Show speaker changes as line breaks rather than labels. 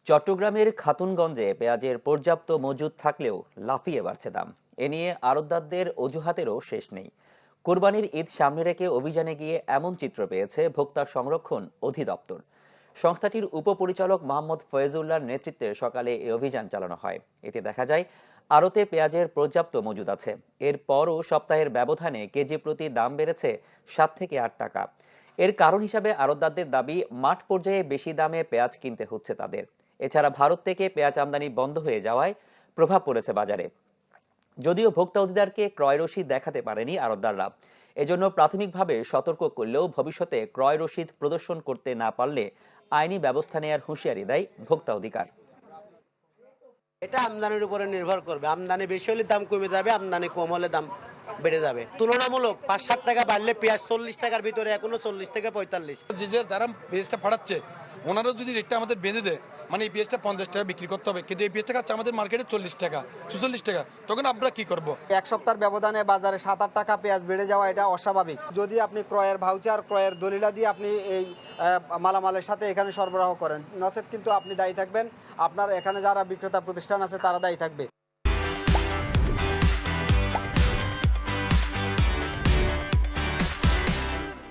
চট্টগ্রামের খাতুনগঞ্জে পেঁয়াজের পর্যাপ্ত মজুদ থাকলেও লাফিয়ে বাড়ছে দাম। এ নিয়ে আড়তদারদের অজুহাতেরও শেষ নেই। কোরবানির ঈদ সামনে রেখে অভিযানে গিয়ে এমন চিত্র পেয়েছে ভোক্তা সংরক্ষণ অধিদপ্তর। সংস্থাটির উপপরিচালক মোহাম্মদ ফয়েজুল্লাহর নেতৃত্বে সকালে এই অভিযান চালানো হয়। এতে দেখা যায় আড়তে পেঁয়াজের পর্যাপ্ত মজুদ আছে। এরপরও সপ্তাহের ব্যবধানে কেজি প্রতি দাম বেড়েছে 7 থেকে 8 টাকা। এর কারণ হিসাবে আড়তদারদের দাবি, মাঠ পর্যায়ে বেশি দামে পেঁয়াজ কিনতে হচ্ছে তাদের। এছাড়া ভারত থেকে পেঁয়াজ আমদানি বন্ধ হয়ে যাওয়ায় প্রভাব পড়েছে বাজারে। যদিও ভোক্তা অধিকারকে ক্রয় রসিদ দেখাতে পারেনি আড়তদাররা। এজন্য প্রাথমিকভাবে সতর্ক করলেও ভবিষ্যতে ক্রয় রসিদ প্রদর্শন করতে না পারলে আইনি ব্যবস্থা নেওয়ার হুঁশিয়ারি দেয় ভোক্তা অধিকার।
এটা আমদানির উপরে নির্ভর করবে। আমদানি বেশি হলে দাম কমে যাবে, আমদানি কম হলে দাম বেড়ে যাবে। তুলনামূলক 5-7 টাকা বাড়লে পেঁয়াজ 40 টাকার ভিতরে এখনো 40 থেকে 45।
যারা পেঁয়াজটা ফাটাচ্ছে ওনারা যদি রেটটা আমাদের বেঁধে দেয়, মানে এই পেঁয়াজটা 50 টাকা বিক্রি করতে হবে, কিন্তু এই পেঁয়াজটা খাচ্ছে আমাদের মার্কেটে 40 টাকা 46 টাকা, তখন আমরা কি করব?
এক সপ্তাহের ব্যবধানে বাজারে 7-8 টাকা পেঁয়াজ বেড়ে যাওয়া এটা অস্বাভাবিক। যদি আপনি ক্রয়ের ভাউচার, ক্রয়ের দলিলা দিয়ে আপনি এই মালামালের সাথে এখানে সরবরাহ করেন, নচেত কিন্তু আপনি দায়ী থাকবেন, আপনার এখানে যারা বিক্রেতা প্রতিষ্ঠান আছে তারা দায়ী থাকবে।